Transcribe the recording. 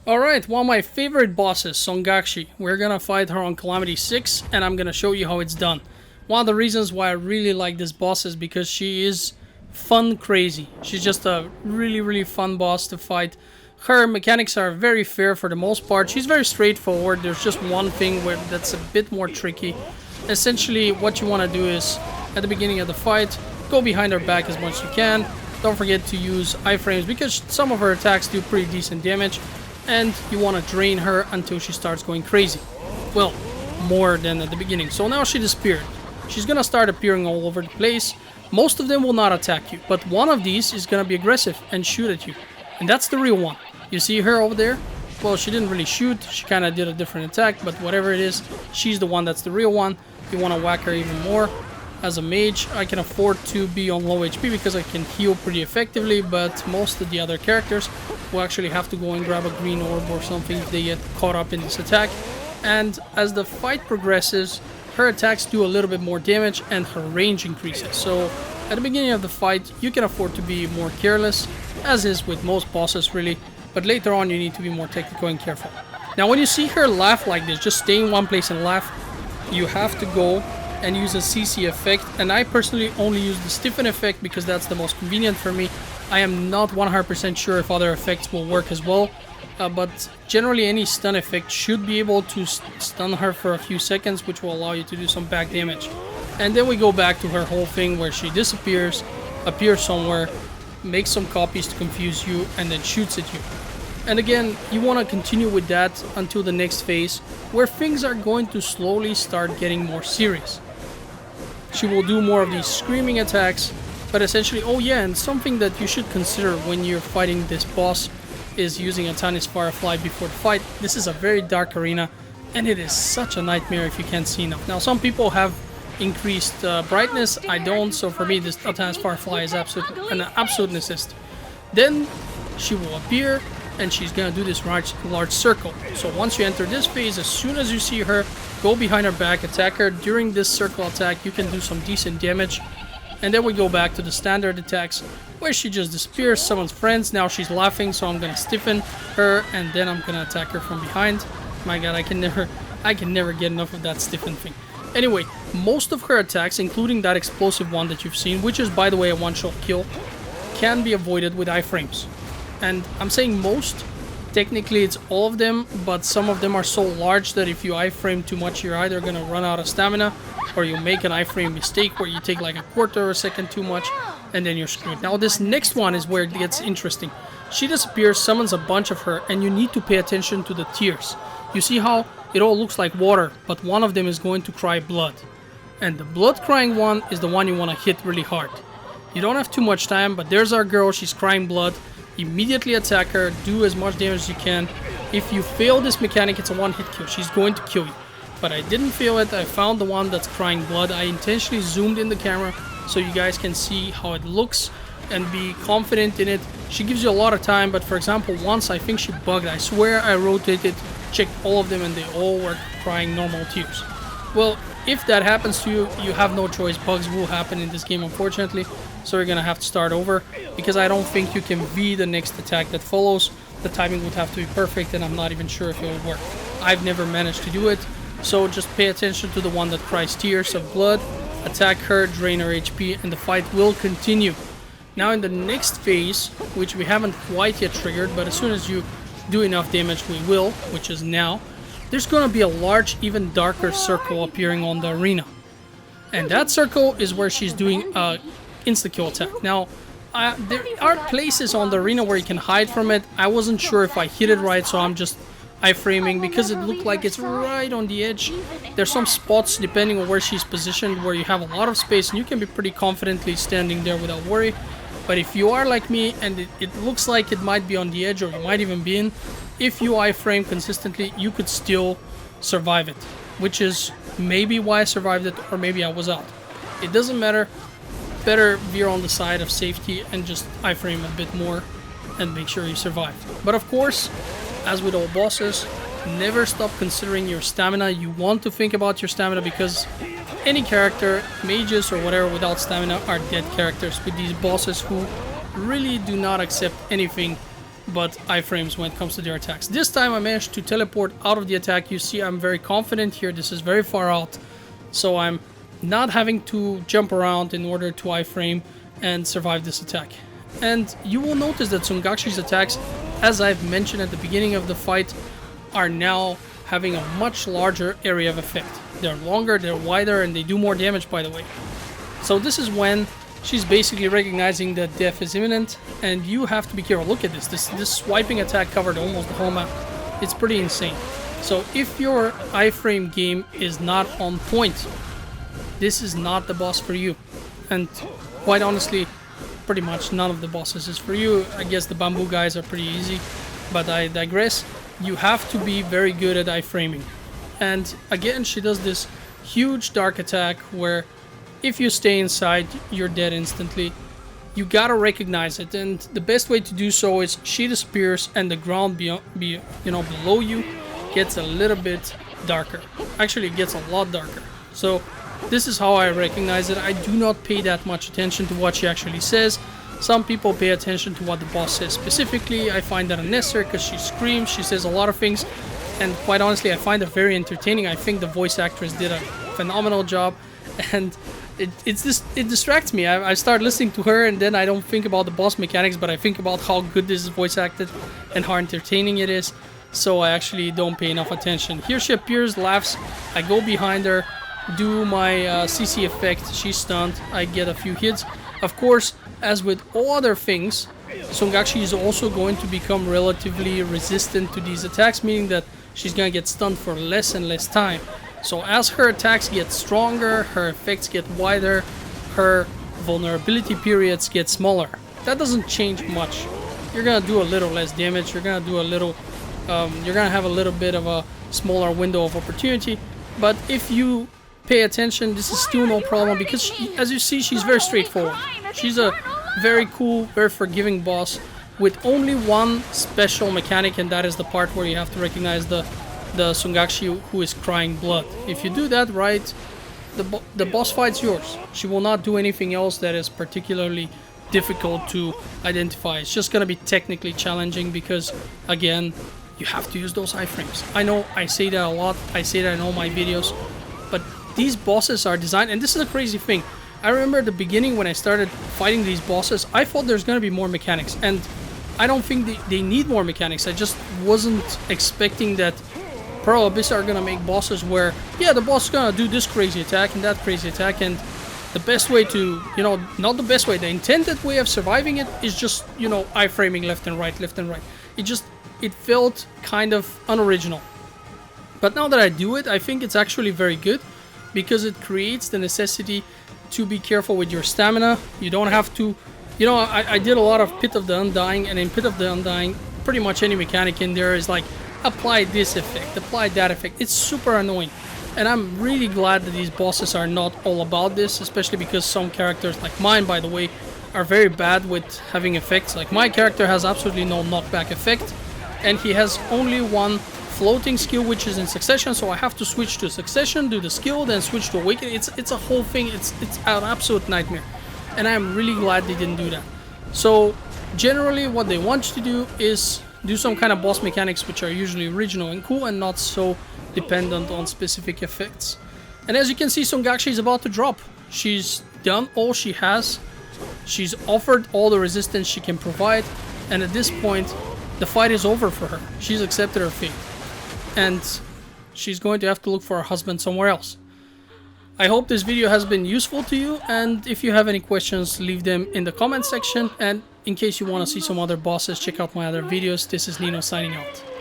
Alright, one of my favorite bosses, Songakshi. We're gonna fight her on Calamity 6, and I'm gonna show you how it's done. One of the reasons why I really like this boss is because she is fun crazy. She's just a really fun boss to fight. Her mechanics are very fair for the most part. She's very straightforward. There's just one thing where that's a bit more tricky. Essentially, what you want to do is, at the beginning of the fight, go behind her back as much as you can. Don't forget to use iframes because some of her attacks do pretty decent damage. And you want to drain her until she starts going crazy. Well, more than at the beginning. So now she disappeared. She's gonna start appearing all over the place. Most of them will not attack you, but one of these is gonna be aggressive and shoot at you. And that's the real one. You see her over there? Well, she didn't really shoot. She kind of did a different attack, but whatever it is, she's the one that's the real one. You want to whack her even more. As a mage, I can afford to be on low HP because I can heal pretty effectively, but most of the other characters will actually have to go and grab a green orb or something if they get caught up in this attack. And as the fight progresses, her attacks do a little bit more damage and her range increases. So at the beginning of the fight, you can afford to be more careless, as is with most bosses really, but later on you need to be more technical and careful. Now when you see her laugh like this, just stay in one place and laugh, you have to go and use a CC effect, and I personally only use the stiffen effect because that's the most convenient for me. I am not 100% sure if other effects will work as well, but generally any stun effect should be able to stun her for a few seconds, which will allow you to do some back damage. And then we go back to her whole thing where she disappears, appears somewhere, makes some copies to confuse you, and then shoots at you. And again, you want to continue with that until the next phase, where things are going to slowly start getting more serious. She will do more of these screaming attacks, but essentially, oh yeah, and something that you should consider when you're fighting this boss is using a Tannis Firefly before the fight. This is a very dark arena, and it is such a nightmare if you can't see enough. Now, some people have increased brightness, I don't, so for me, this Tannis Firefly is an absolute necessity. Then she will appear, and she's gonna do this large circle. So once you enter this phase, as soon as you see her, go behind her back, attack her. During this circle attack, you can do some decent damage. And then we go back to the standard attacks, where she just disappears, summons friends. Now she's laughing, so I'm gonna stiffen her, and then I'm gonna attack her from behind. My god, I can never get enough of that stiffen thing. Anyway, most of her attacks, including that explosive one that you've seen, which is by the way a one-shot kill, can be avoided with iframes. And I'm saying most, technically it's all of them, but some of them are so large that if you iframe too much, you're either gonna run out of stamina, or you make an iframe mistake where you take like a quarter of a second too much, and then you're screwed. Now this next one is where it gets interesting. She disappears, summons a bunch of her, and you need to pay attention to the tears. You see how it all looks like water, but one of them is going to cry blood. And the blood crying one is the one you want to hit really hard. You don't have too much time, but there's our girl, she's crying blood. Immediately attack her, do as much damage as you can. If you fail this mechanic, it's a one-hit kill. She's going to kill you. But I didn't fail it. I found the one that's crying blood. I intentionally zoomed in the camera so you guys can see how it looks and be confident in it. She gives you a lot of time, but for example, once I think she bugged. I swear I rotated, checked all of them, and they all were crying normal tears. Well, if that happens to you, you have no choice. Bugs will happen in this game, unfortunately. So you're gonna have to start over, because I don't think you can V the next attack that follows. The timing would have to be perfect, and I'm not even sure if it will work. I've never managed to do it, so just pay attention to the one that cries tears of blood, attack her, drain her HP, and the fight will continue. Now in the next phase, which we haven't quite yet triggered, but as soon as you do enough damage we will, which is now, there's gonna be a large, even darker circle appearing on the arena. And that circle is where she's doing a insta-kill attack. Now, there are places on the arena where you can hide from it. I wasn't sure if I hit it right, so I'm just iframing because it looked like it's right on the edge. There's some spots, depending on where she's positioned, where you have a lot of space and you can be pretty confidently standing there without worry. But if you are like me and it looks like it might be on the edge, or you might even be in, if you iframe consistently, you could still survive it, which is maybe why I survived it, or maybe I was out. It doesn't matter. Better veer on the side of safety and just iframe a bit more and make sure you survive. But of course, as with all bosses, never stop considering your stamina. You want to think about your stamina, because any character, mages or whatever, without stamina are dead characters with these bosses who really do not accept anything but iframes when it comes to their attacks. This time I managed to teleport out of the attack. You see I'm very confident here. This is very far out, so I'm not having to jump around in order to iframe and survive this attack. And you will notice that Songakshi's attacks, as I've mentioned at the beginning of the fight, are now having a much larger area of effect. They're longer, they're wider, and they do more damage, by the way. So this is when she's basically recognizing that death is imminent, and you have to be careful. Look at this. This swiping attack covered almost the whole map. It's pretty insane. So if your iframe game is not on point, this is not the boss for you. And quite honestly, pretty much none of the bosses is for you. I guess the bamboo guys are pretty easy, but I digress. You have to be very good at iframing. And again, she does this huge dark attack where if you stay inside, you're dead instantly. You gotta recognize it, and the best way to do so is she disappears and the ground below you gets a little bit darker. Actually, it gets a lot darker. So this is how I recognize it. I do not pay that much attention to what she actually says. Some people pay attention to what the boss says specifically. I find that unnecessary because she screams, she says a lot of things, and quite honestly I find it very entertaining. I think the voice actress did a phenomenal job, and it distracts me. I start listening to her and then I don't think about the boss mechanics, but I think about how good this is voice acted and how entertaining it is, so I actually don't pay enough attention. Here she appears, laughs, I go behind her, do my CC effect, she's stunned, I get a few hits. Of course, as with all other things, Songakshi is also going to become relatively resistant to these attacks, meaning that she's gonna get stunned for less and less time. So as her attacks get stronger, her effects get wider, her vulnerability periods get smaller. That doesn't change much. You're gonna do a little less damage, you're gonna do a little, you're gonna have a little bit of a smaller window of opportunity, but if you pay attention, this is still no problem because she, as you see, she's very straightforward. She's a very cool, very forgiving boss with only one special mechanic, and that is the part where you have to recognize the Songakshi who is crying blood. If you do that right, the boss fight's yours. She will not do anything else that is particularly difficult to identify. It's just gonna be technically challenging because, again, you have to use those iframes. I know I say that a lot, I say that in all my videos, but these bosses are designed, and this is a crazy thing. I remember at the beginning when I started fighting these bosses, I thought there's gonna be more mechanics, and I don't think they need more mechanics. I just wasn't expecting that Pearl Abyss are gonna make bosses where, yeah, the boss is gonna do this crazy attack and that crazy attack, and the best way to, not the best way, the intended way of surviving it is just, iframing left and right, left and right. It felt kind of unoriginal. But now that I do it, I think it's actually very good because it creates the necessity to be careful with your stamina. You don't have to, I did a lot of Pit of the Undying, and in Pit of the Undying, pretty much any mechanic in there is like, apply this effect, apply that effect. It's super annoying. And I'm really glad that these bosses are not all about this, especially because some characters, like mine by the way, are very bad with having effects. Like my character has absolutely no knockback effect, and he has only one floating skill, which is in succession, so I have to switch to succession, do the skill, then switch to awaken. It's a whole thing. It's an absolute nightmare, and I'm really glad they didn't do that. So generally what they want you to do is do some kind of boss mechanics which are usually original and cool and not so dependent on specific effects. And as you can see, Songakshi is about to drop. She's done all she has. She's offered all the resistance she can provide, and at this point the fight is over for her. She's accepted her fate, and she's going to have to look for her husband somewhere else. I hope this video has been useful to you, and if you have any questions, leave them in the comment section, and in case you want to see some other bosses, check out my other videos. This is Nino signing out.